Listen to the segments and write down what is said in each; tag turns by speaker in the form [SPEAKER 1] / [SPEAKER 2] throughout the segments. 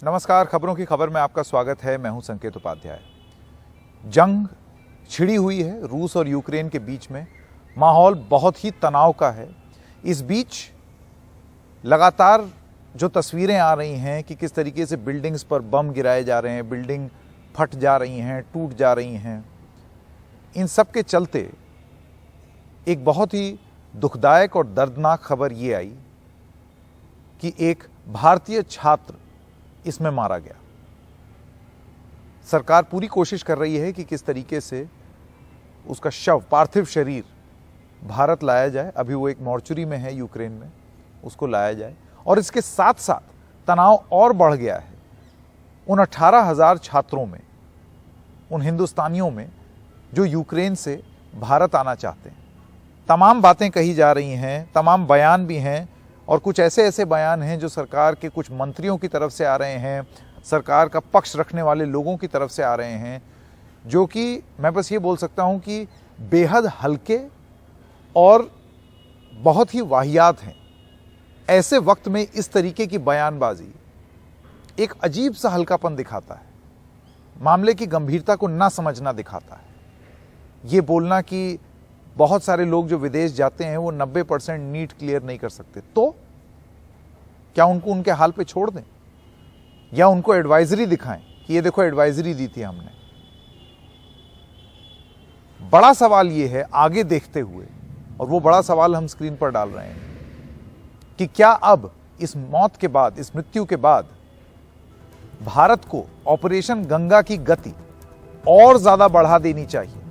[SPEAKER 1] नमस्कार, खबरों की खबर में आपका स्वागत है। मैं हूं संकेत उपाध्याय। जंग छिड़ी हुई है रूस और यूक्रेन के बीच में। माहौल बहुत ही तनाव का है। इस बीच लगातार जो तस्वीरें आ रही हैं कि किस तरीके से बिल्डिंग्स पर बम गिराए जा रहे हैं, बिल्डिंग फट जा रही हैं, टूट जा रही हैं, इन सब के चलते एक बहुत ही दुखदायक और दर्दनाक खबर ये आई कि एक भारतीय छात्र इसमें मारा गया। सरकार पूरी कोशिश कर रही है कि किस तरीके से उसका शव, पार्थिव शरीर भारत लाया जाए। अभी वो एक मॉर्चुरी में है यूक्रेन में, उसको लाया जाए। और इसके साथ साथ तनाव और बढ़ गया है उन 18,000 छात्रों में, उन हिंदुस्तानियों में जो यूक्रेन से भारत आना चाहते हैं। तमाम बातें कही जा रही हैं, तमाम बयान भी हैं, और कुछ ऐसे बयान हैं जो सरकार के कुछ मंत्रियों की तरफ से आ रहे हैं, सरकार का पक्ष रखने वाले लोगों की तरफ से आ रहे हैं, जो कि मैं बस ये बोल सकता हूं कि बेहद हल्के और बहुत ही वाहियात हैं। ऐसे वक्त में इस तरीके की बयानबाजी एक अजीब सा हल्कापन दिखाता है, मामले की गंभीरता को ना समझना दिखाता है। ये बोलना कि बहुत सारे लोग जो विदेश जाते हैं वो 90% नीट क्लियर नहीं कर सकते, तो क्या उनको उनके हाल पे छोड़ दें या उनको एडवाइजरी दिखाएं कि ये देखो एडवाइजरी दी थी हमने। बड़ा सवाल ये है आगे देखते हुए, और वो बड़ा सवाल हम स्क्रीन पर डाल रहे हैं कि क्या अब इस मौत के बाद, इस मृत्यु के बाद भारत को ऑपरेशन गंगा की गति और ज्यादा बढ़ा देनी चाहिए।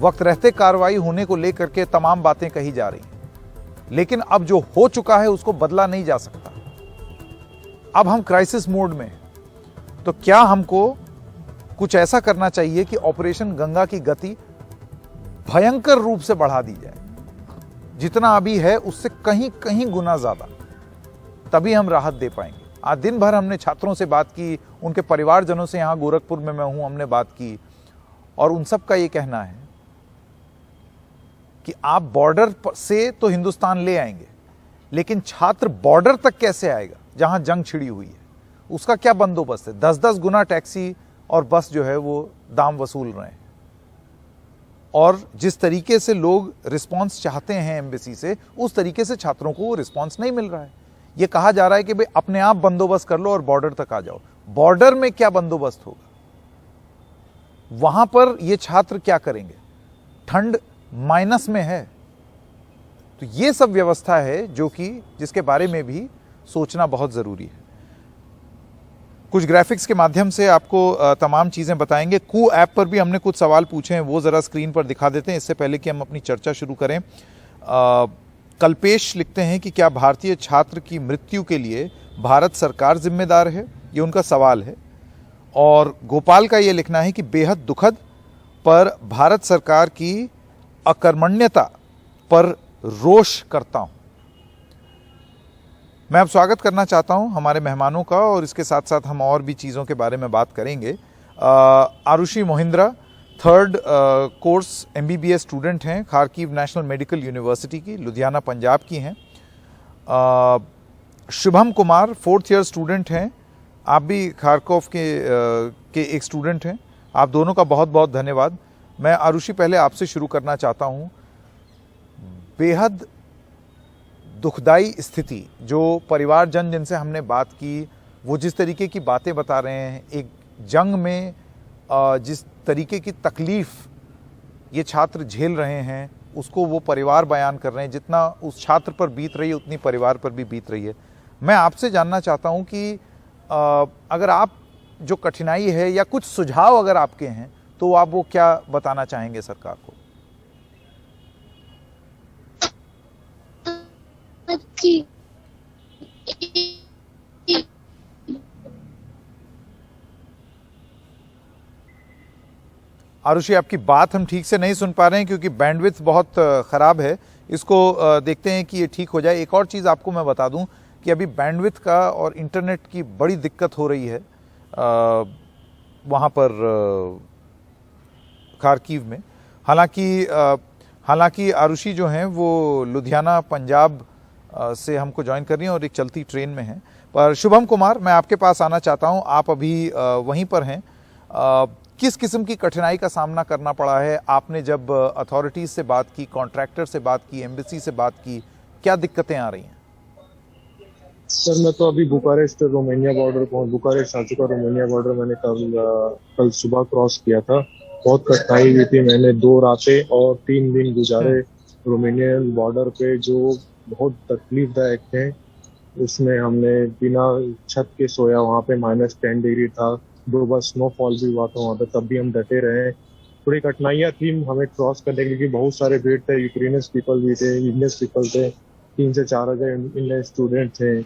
[SPEAKER 1] वक्त रहते कार्रवाई होने को लेकर के तमाम बातें कही जा रही हैं, लेकिन अब जो हो चुका है उसको बदला नहीं जा सकता। अब हम क्राइसिस मोड में हैं, तो क्या हमको कुछ ऐसा करना चाहिए कि ऑपरेशन गंगा की गति भयंकर रूप से बढ़ा दी जाए, जितना अभी है उससे कहीं कहीं गुना ज्यादा, तभी हम राहत दे पाएंगे। आज दिन भर हमने छात्रों से बात की, उनके परिवारजनों से, यहां गोरखपुर में मैं हूं, हमने बात की, और उन सब का ये कहना है कि आप बॉर्डर से तो हिंदुस्तान ले आएंगे, लेकिन छात्र बॉर्डर तक कैसे आएगा जहां जंग छिड़ी हुई है, उसका क्या बंदोबस्त है। 10-10 गुना टैक्सी और बस जो है वो दाम वसूल रहे हैं, और जिस तरीके से लोग रिस्पांस चाहते हैं एम्बेसी से, उस तरीके से छात्रों को वो रिस्पांस नहीं मिल रहा है। ये कहा जा रहा है कि भाई अपने आप बंदोबस्त कर लो और बॉर्डर तक आ जाओ। बॉर्डर में क्या बंदोबस्त होगा, वहां पर ये छात्र क्या करेंगे, ठंड माइनस में है। तो ये सब व्यवस्था है जो कि जिसके बारे में भी सोचना बहुत जरूरी है। कुछ ग्राफिक्स के माध्यम से आपको तमाम चीजें बताएंगे। कू ऐप पर भी हमने कुछ सवाल पूछे हैं, वो जरा स्क्रीन पर दिखा देते हैं इससे पहले कि हम अपनी चर्चा शुरू करें। कल्पेश लिखते हैं कि क्या भारतीय छात्र की मृत्यु के लिए भारत सरकार जिम्मेदार है, ये उनका सवाल है। और गोपाल का ये लिखना है कि बेहद दुखद, पर भारत सरकार की अकर्मण्यता पर रोष करता हूं। मैं अब स्वागत करना चाहता हूं हमारे मेहमानों का, और इसके साथ साथ हम और भी चीज़ों के बारे में बात करेंगे। Aarushi Mohindra 3rd course MBBS student हैं, खारकीव नेशनल मेडिकल यूनिवर्सिटी की, लुधियाना पंजाब की हैं। Shubham Kumar 4th year student हैं, आप भी खारकोव के एक स्टूडेंट हैं। आप दोनों का बहुत बहुत धन्यवाद। मैं आरुषि पहले आपसे शुरू करना चाहता हूं। बेहद दुखदाई स्थिति, जो परिवारजन जिनसे हमने बात की, वो जिस तरीके की बातें बता रहे हैं, एक जंग में जिस तरीके की तकलीफ ये छात्र झेल रहे हैं, उसको वो परिवार बयान कर रहे हैं। जितना उस छात्र पर बीत रही है उतनी परिवार पर भी बीत रही है। मैं आपसे जानना चाहता हूं कि अगर आप जो कठिनाई है या कुछ सुझाव अगर आपके हैं, तो आप वो क्या बताना चाहेंगे सरकार को। आरुषि, आपकी बात हम ठीक से नहीं सुन पा रहे हैं क्योंकि बैंडविड्थ बहुत खराब है। इसको देखते हैं कि ये ठीक हो जाए। एक और चीज़ आपको मैं बता दूं कि अभी बैंडविड्थ का और इंटरनेट की बड़ी दिक्कत हो रही है वहाँ पर खारकीव में। हालांकि आरुषि जो हैं वो लुधियाना पंजाब से हमको ज्वाइन कर रही हैं और एक चलती ट्रेन में हैं। पर शुभम कुमार, मैं आपके पास आना चाहता हूं, आप अभी वहीं पर हैं। किस किस्म की कठिनाई का सामना करना पड़ा है? आपने जब अथॉरिटीज से बात की, कॉन्ट्रैक्टर से बात की, एम्बेसी से बात की, क्या दिक्कतें आ रही हैं?
[SPEAKER 2] सर मैं तो अभी बुखारेस्ट रोमानिया बॉर्डर पहुंच बुखारेस्ट आ चुका। रोमानिया बॉर्डर मैंने कल सुबह क्रॉस किया था। बहुत कठिनाई हुई थी। मैंने 2 रातें और 3 दिन गुजारे रोमानियन बॉर्डर पे, जो बहुत तकलीफदायक थे। उसमें हमने बिना छत के सोया। वहाँ पे -10 डिग्री था। 2 बार स्नोफॉल भी हुआ था वहाँ पे, तब भी हम डटे रहे। थोड़ी कठिनाइयाँ थी हमें क्रॉस करने के लिए, क्योंकि बहुत सारे भीड़ थे। यूक्रेनियन पीपल भी थे, इंडियन पीपल थे, 3 से 4 हजार इंडियन स्टूडेंट थे।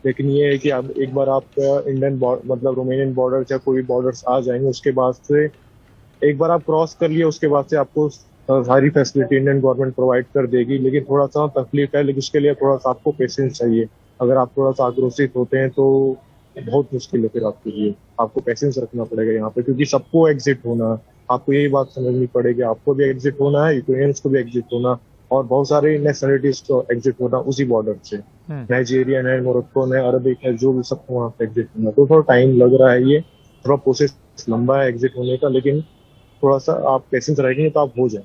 [SPEAKER 2] लेकिन ये है कि अब एक बार आप इंडियन मतलब रोमानियन बॉर्डर या कोई बॉर्डर्स आ जाएंगे, उसके बाद से एक बार आप क्रॉस कर लिए, उसके बाद से आपको सारी फैसिलिटी इंडियन गवर्नमेंट प्रोवाइड कर देगी। लेकिन थोड़ा सा तकलीफ है, लेकिन उसके लिए थोड़ा सा आपको पेशेंस चाहिए। अगर आप थोड़ा सा आक्रोशित होते हैं तो बहुत मुश्किल है फिर आपके लिए। आपको पेशेंस रखना पड़ेगा यहाँ पे, क्योंकि सबको एग्जिट होना है। आपको यही बात समझनी पड़ेगी, आपको भी एग्जिट होना है, यूक्रेनियंस को भी एग्जिट होना, और बहुत सारे नेशनलिटीज को एग्जिट होना उसी बॉर्डर से। नाइजीरियन है, मोरक्को है, अरबिक है, जो भी सबको वहाँ पे एग्जिट होना। तो थोड़ा टाइम लग रहा है, ये थोड़ा प्रोसेस लंबा है एग्जिट होने का, लेकिन थोड़ा सा आप पेशेंस रखेंगे तो आप हो जाए।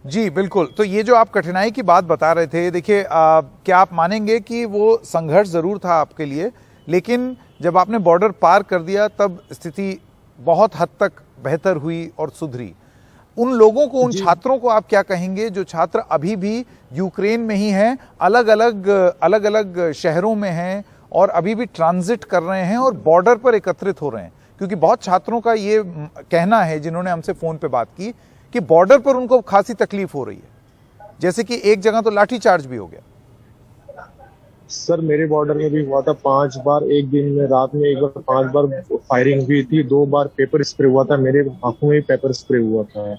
[SPEAKER 1] जी बिल्कुल। तो ये जो आप कठिनाई की बात बता रहे थे, देखिए क्या आप मानेंगे कि वो संघर्ष जरूर था आपके लिए, लेकिन जब आपने बॉर्डर पार कर दिया तब स्थिति बहुत हद तक बेहतर हुई और सुधरी। उन लोगों को, उन छात्रों को आप क्या कहेंगे जो छात्र अभी भी यूक्रेन में ही हैं, अलग अलग शहरों में हैं और अभी भी ट्रांजिट कर रहे हैं और बॉर्डर पर एकत्रित हो रहे हैं? क्योंकि बहुत छात्रों का ये कहना है, जिन्होंने हमसे फोन पे बात की, कि बॉर्डर पर उनको खासी तकलीफ हो रही है, जैसे कि एक जगह तो लाठीचार्ज भी हो गया।
[SPEAKER 2] सर मेरे बॉर्डर में भी हुआ था 5 बार। एक दिन में रात में एक बार 5 बार फायरिंग हुई थी। 2 बार पेपर स्प्रे हुआ था, मेरे आंखों में पेपर स्प्रे हुआ था।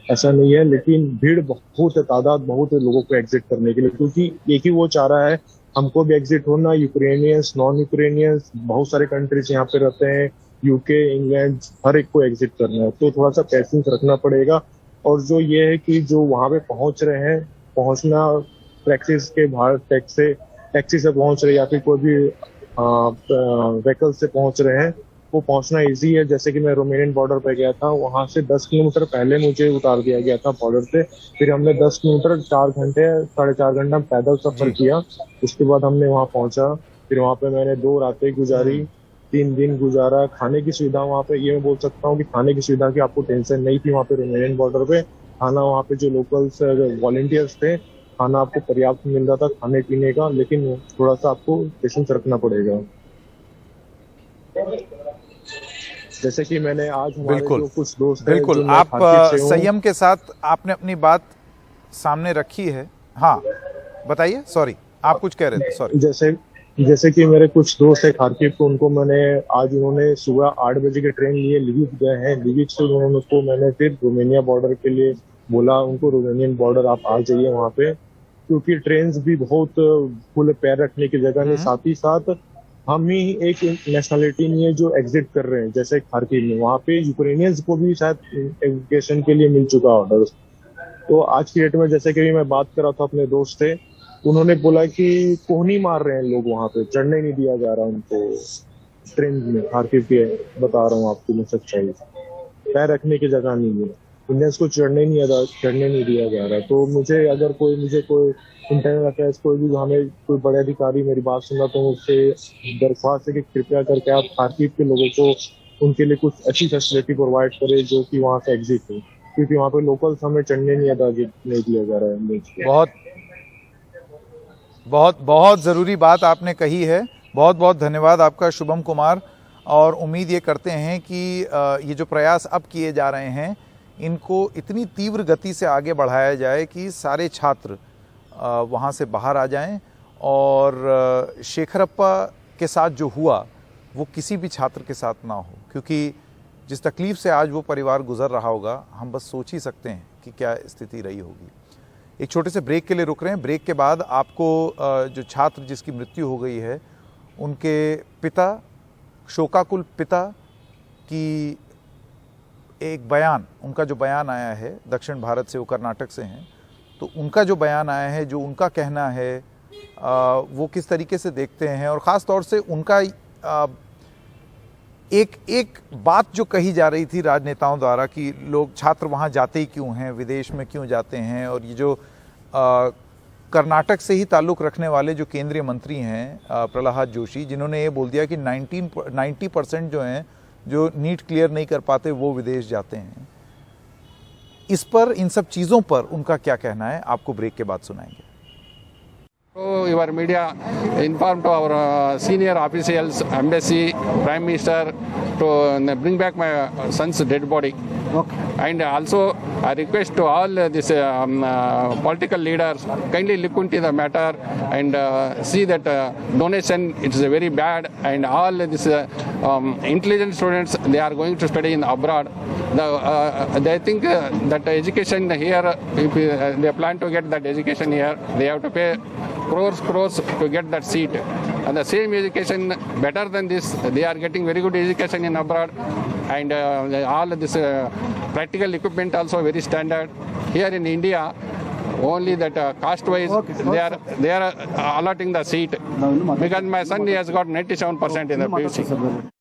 [SPEAKER 2] ऐसा नहीं है, लेकिन भीड़ बहुत है, तादाद बहुत है लोगों को एग्जिट करने के लिए, क्योंकि एक ही वो चाह रहा है हमको भी एग्जिट होना। यूक्रेनियंस, नॉन यूक्रेनियंस, बहुत सारे कंट्रीज यहाँ पे रहते हैं, यूके, इंग्लैंड, हर एक को एग्जिट करना है। तो थोड़ा सा पेशेंस रखना पड़ेगा। और जो ये है कि जो वहां पे पहुंच रहे हैं, पहुंचना टैक्सीज के बाहर, टैक्सी से पहुंच रहे हैं या फिर कोई भी व्हीकल से पहुंच रहे हैं, वो पहुंचना इजी है। जैसे कि मैं रोमानियन बॉर्डर पे गया था, वहां से 10 किलोमीटर पहले मुझे उतार दिया गया था बॉर्डर से। फिर हमने 10 किलोमीटर 4-4.5 घंटा पैदल सफर किया। उसके बाद हमने वहां पहुंचा। फिर वहां पे मैंने 2 रातें गुजारी, 3 दिन गुजारा। खाने की सुविधा वहाँ पे, ये मैं बोल सकता हूँ कि खाने की सुविधा की आपको टेंशन नहीं थी वहाँ पे रोमानियन बॉर्डर पे। खाना वहाँ पे जो लोकल्स वॉलंटियर्स थे, खाना आपको पर्याप्त मिल रहा था खाने पीने का, लेकिन थोड़ा सा आपको पेशेंस रखना पड़ेगा। जैसे कि मैंने आज हमारे जो कुछ दोस्त हैं,
[SPEAKER 1] बिल्कुल, आप संयम के साथ आपने अपनी बात सामने रखी है। हाँ बताइए, सॉरी आप कुछ कह रहे थे। सॉरी।
[SPEAKER 2] जैसे कि मेरे कुछ दोस्त है खारकिव को, उनको मैंने आज, उन्होंने सुबह 8 बजे की ट्रेन लिए, लिविव गए हैं। लिविव से उनको मैंने फिर रोमानिया बॉर्डर के लिए बोला, उनको रोमानियन बॉर्डर आप आ जाइए वहाँ पे, क्योंकि ट्रेन भी बहुत फुल, पैर रखने की जगह नहीं। साथ ही साथ हम ही एक नेशनलिटी नहीं है जो एग्जिट कर रहे हैं, जैसे खारकिव में वहाँ पे यूक्रेनियंस को भी शायद एजुकेशन के लिए मिल चुका ऑर्डर। तो आज की डेट में, जैसे कि मैं बात कर रहा था अपने दोस्त से, उन्होंने बोला कि कोहनी मार रहे हैं लोग वहां पे, चढ़ने नहीं दिया जा रहा उनको ट्रेन में। खारकिव के बता रहा हूँ आपको मैं सच्चाई, पैर रखने की जगह नहीं है। इंडियंस को चढ़ने नहीं दिया जा रहा। तो मुझे अगर मुझे कोई इंटरनल अफेयर्स, कोई भी हमें कोई बड़े अधिकारी मेरी बात सुना, तो मुझसे दरख्वास्त है कि कृपया करके आप खारकिव के लोगों को, उनके लिए कुछ अच्छी फैसिलिटी प्रोवाइड करें जो कि वहाँ से एग्जिट हो, क्योंकि वहाँ पे लोकल्स हमें चढ़ने नहीं दिया जा रहा है।
[SPEAKER 1] बहुत बहुत बहुत ज़रूरी बात आपने कही है। बहुत बहुत धन्यवाद आपका शुभम कुमार। और उम्मीद ये करते हैं कि ये जो प्रयास अब किए जा रहे हैं, इनको इतनी तीव्र गति से आगे बढ़ाया जाए कि सारे छात्र वहाँ से बाहर आ जाएं, और शेखरप्पा के साथ जो हुआ वो किसी भी छात्र के साथ ना हो, क्योंकि जिस तकलीफ़ से आज वो परिवार गुजर रहा होगा, हम बस सोच ही सकते हैं कि क्या स्थिति रही होगी। एक छोटे से ब्रेक के लिए रुक रहे हैं। ब्रेक के बाद आपको जो छात्र जिसकी मृत्यु हो गई है, उनके पिता, शोकाकुल पिता की एक बयान, उनका जो बयान आया है दक्षिण भारत से, वो कर्नाटक से हैं, तो उनका जो बयान आया है, जो उनका कहना है, वो किस तरीके से देखते हैं। और ख़ास तौर से उनका एक बात जो कही जा रही थी राजनेताओं द्वारा कि लोग छात्र वहाँ जाते ही क्यों हैं, विदेश में क्यों जाते हैं, और ये जो कर्नाटक से ही ताल्लुक़ रखने वाले जो केंद्रीय मंत्री हैं प्रहलाद जोशी, जिन्होंने ये बोल दिया कि 90% जो हैं जो नीट क्लियर नहीं कर पाते वो विदेश जाते हैं। इस पर, इन सब चीज़ों पर उनका क्या कहना है, आपको ब्रेक के बाद सुनाएंगे।
[SPEAKER 3] So your media informed to our senior officials, embassy, Prime Minister to bring back my son's dead body. Okay. And also I request to all these political leaders kindly look into the matter and see that donation is very bad, and all these intelligent students, they are going to study in abroad. They think that education here, if they plan to get that education here, they have to pay crores to get that seat. And the same education, better than this, they are getting very good education in abroad, and all this practical equipment also very standard. Here in India, only that caste-wise, they are allotting the seat, because my son has got 97% in the PUC.